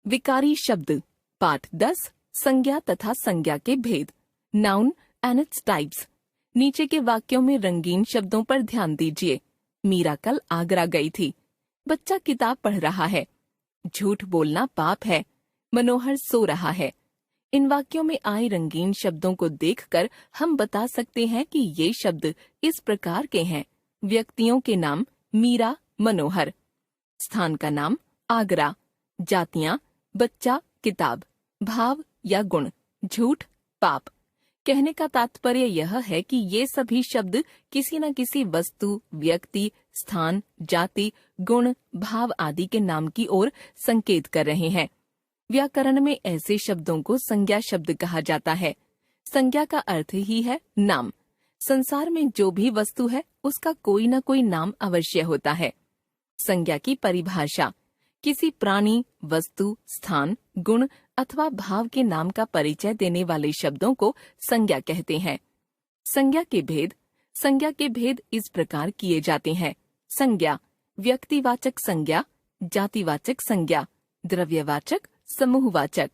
विकारी शब्द पाठ 10 संज्ञा तथा संज्ञा के भेद नाउन एंड इट्स टाइप्स। नीचे के वाक्यों में रंगीन शब्दों पर ध्यान दीजिए। मीरा कल आगरा गई थी। बच्चा किताब पढ़ रहा है। झूठ बोलना पाप है। मनोहर सो रहा है। इन वाक्यों में आए रंगीन शब्दों को देखकर हम बता सकते हैं कि ये शब्द इस प्रकार के हैं। व्यक्तियों के नाम मीरा, मनोहर। स्थान का नाम आगरा। जातियां बच्चा, किताब। भाव या गुण झूठ, पाप। कहने का तात्पर्य यह है कि ये सभी शब्द किसी न किसी वस्तु, व्यक्ति, स्थान, जाति, गुण, भाव आदि के नाम की ओर संकेत कर रहे हैं। व्याकरण में ऐसे शब्दों को संज्ञा शब्द कहा जाता है। संज्ञा का अर्थ ही है नाम। संसार में जो भी वस्तु है उसका कोई न कोई नाम अवश्य होता है। संज्ञा की परिभाषा किसी प्राणी, वस्तु, स्थान, गुण अथवा भाव के नाम का परिचय देने वाले शब्दों को संज्ञा कहते हैं। संज्ञा के भेद इस प्रकार किए जाते हैं। संज्ञा व्यक्तिवाचक संज्ञा, जातिवाचक संज्ञा, द्रव्यवाचक, समूहवाचक,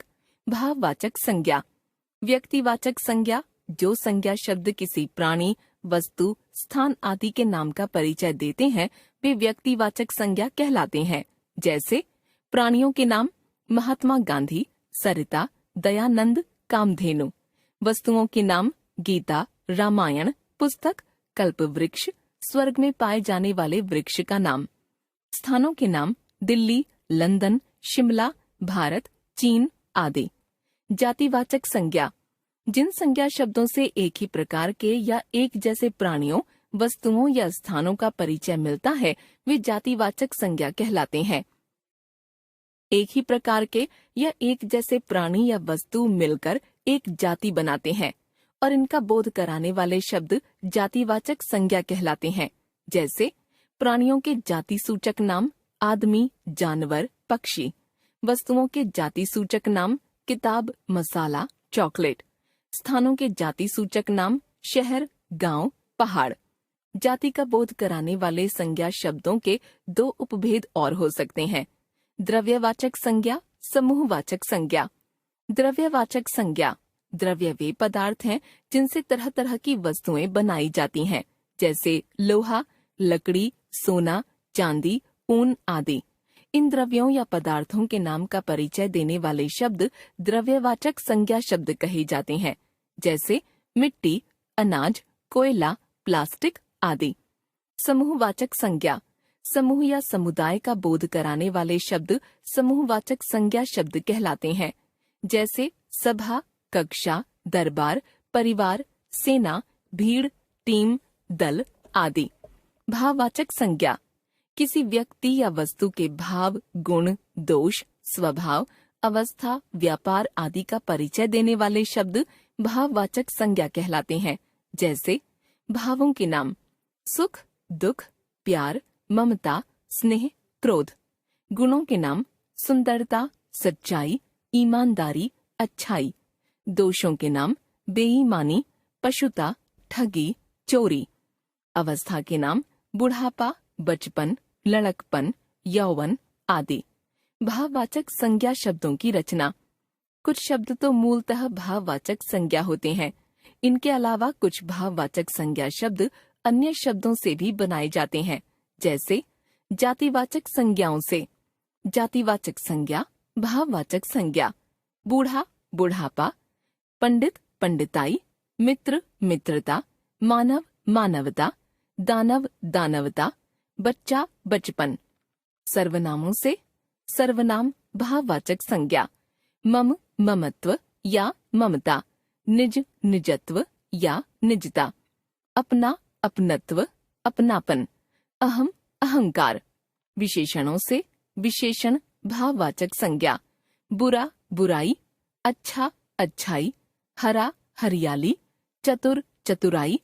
भाववाचक संज्ञा। व्यक्तिवाचक संज्ञा जो संज्ञा शब्द किसी प्राणी, वस्तु, स्थान आदि के नाम का परिचय देते हैं वे व्यक्तिवाचक संज्ञा कहलाते हैं। जैसे प्राणियों के नाम महात्मा गांधी, सरिता, दयानंद, कामधेनु। वस्तुओं के नाम गीता, रामायण, पुस्तक, कल्पवृक्ष, स्वर्ग में पाए जाने वाले वृक्ष का नाम। स्थानों के नाम दिल्ली, लंदन, शिमला, भारत, चीन आदि। जातिवाचक संज्ञा जिन संज्ञा शब्दों से एक ही प्रकार के या एक जैसे प्राणियों, वस्तुओं या स्थानों का परिचय मिलता है वे जातिवाचक संज्ञा कहलाते हैं। एक ही प्रकार के या एक जैसे प्राणी या वस्तु मिलकर एक जाति बनाते हैं और इनका बोध कराने वाले शब्द जातिवाचक संज्ञा कहलाते हैं। जैसे प्राणियों के जाति सूचक नाम आदमी, जानवर, पक्षी। वस्तुओं के जाति सूचक नाम किताब, मसाला, चॉकलेट। स्थानों के जाति सूचक नाम शहर, गांव, पहाड़। जाति का बोध कराने वाले संज्ञा शब्दों के दो उपभेद और हो सकते हैं। द्रव्यवाचक संज्ञा, समूहवाचक संज्ञा। द्रव्यवाचक संज्ञा द्रव्य वे पदार्थ हैं जिनसे तरह तरह की वस्तुएं बनाई जाती हैं, जैसे लोहा, लकड़ी, सोना, चांदी, ऊन आदि। इन द्रव्यों या पदार्थों के नाम का परिचय देने वाले शब्द द्रव्यवाचक संज्ञा शब्द कहे जाते हैं, जैसे मिट्टी, अनाज, कोयला, प्लास्टिक आदि। समूहवाचक संज्ञा समूह या समुदाय का बोध कराने वाले शब्द समूहवाचक संज्ञा शब्द कहलाते हैं, जैसे सभा, कक्षा, दरबार, परिवार, सेना, भीड़, टीम, दल आदि। भाववाचक संज्ञा किसी व्यक्ति या वस्तु के भाव, गुण, दोष, स्वभाव, अवस्था, व्यापार आदि का परिचय देने वाले शब्द भाववाचक संज्ञा कहलाते हैं, जैसे भावों के नाम सुख, दुख, प्यार, ममता, स्नेह, क्रोध। गुणों के नाम सुंदरता, सच्चाई, ईमानदारी, अच्छाई। दोषों के नाम बेईमानी, पशुता, ठगी, चोरी। अवस्था के नाम बुढ़ापा, बचपन, लड़कपन, यौवन आदि। भाववाचक संज्ञा शब्दों की रचना कुछ शब्द तो मूलतः भाववाचक संज्ञा होते हैं। इनके अलावा कुछ भाववाचक संज्ञा शब्द अन्य शब्दों से भी बनाए जाते हैं, जैसे जातिवाचक संज्ञाओं से। जातिवाचक संज्ञा, भाववाचक संज्ञा बूढ़ा, बुढ़ापा, पंडित, पंडिताई, मित्र, मित्रता, मानव, मानवता, दानव, दानवता, बच्चा, बचपन। सर्वनामों से सर्वनाम, भाववाचक संज्ञा मम, ममत्व या ममता, निज, निजत्व या निजता, अपना, अपनत्व, अपनापन, अहम, अहंकार। विशेषणों से विशेषण, भाववाचक संज्ञा बुरा, बुराई, अच्छा, अच्छाई, हरा, हरियाली, चतुर, चतुराई,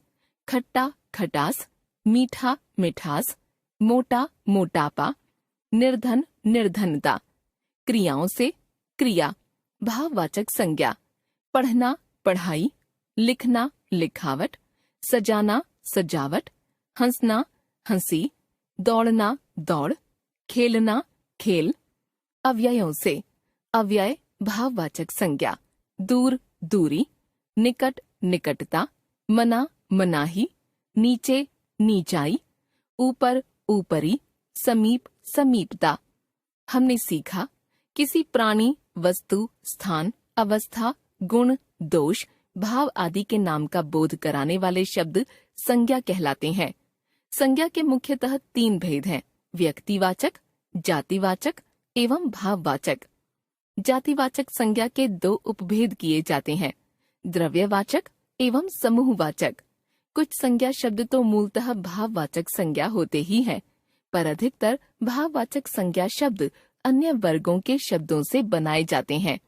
खट्टा, खटास, मीठा, मिठास, मोटा, मोटापा, निर्धन, निर्धनता। क्रियाओं से क्रिया, भाववाचक संज्ञा पढ़ना, पढ़ाई, लिखना, लिखावट, सजाना, सजावट, हंसना, हंसी, दौड़ना, दौड़, खेलना, खेल। अव्ययों से अव्यय भाववाचक संज्ञा, दूर दूरी, निकट निकटता, मना मनाही, नीचे नीचाई, ऊपर ऊपरी, समीप समीपता। हमने सीखा किसी प्राणी, वस्तु, स्थान, अवस्था, गुण, दोष, भाव आदि के नाम का बोध कराने वाले शब्द संज्ञा कहलाते हैं। संज्ञा के मुख्यतः 3 भेद हैं: व्यक्तिवाचक, जातिवाचक एवं भाववाचक। जातिवाचक संज्ञा के 2 उपभेद किए जाते हैं: द्रव्यवाचक एवं समूहवाचक। कुछ संज्ञा शब्द तो मूलतः भाववाचक संज्ञा होते ही हैं, पर अधिकतर भाववाचक संज्ञा शब्द अन्य वर्गों के शब्दों से बनाए जाते हैं।